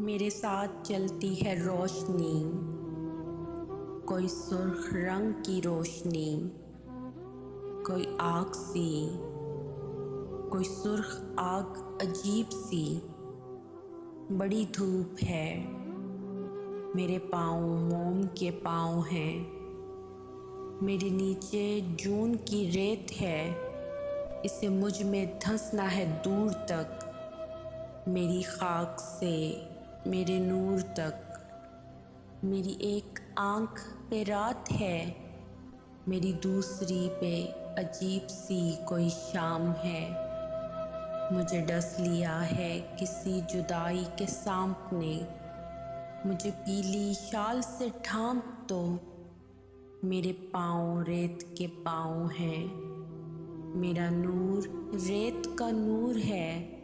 मेरे साथ चलती है रोशनी, कोई सुर्ख रंग की रोशनी, कोई आग सी, कोई सुर्ख आग अजीब सी। बड़ी धूप है, मेरे पाँव मोम के पाँव हैं। मेरे नीचे जून की रेत है, इसे मुझ में धंसना है दूर तक। मेरी खाक से मेरे नूर तक। मेरी एक आँख पे रात है, मेरी दूसरी पे अजीब सी कोई शाम है। मुझे डस लिया है किसी जुदाई के सांप ने, मुझे पीली शाल से ढांप दो। मेरे पाँव रेत के पाँव हैं, मेरा नूर रेत का नूर है।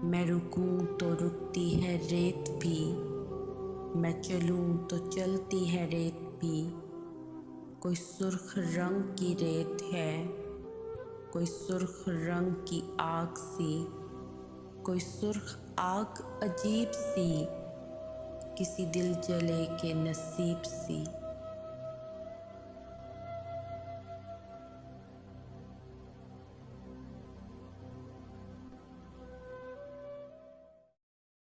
मैं रुकूं तो रुकती है रेत भी, मैं चलूं तो चलती है रेत भी। कोई सुर्ख रंग की रेत है, कोई सुर्ख रंग की आग सी, कोई सुर्ख आग अजीब सी, किसी दिल जले के नसीब सी।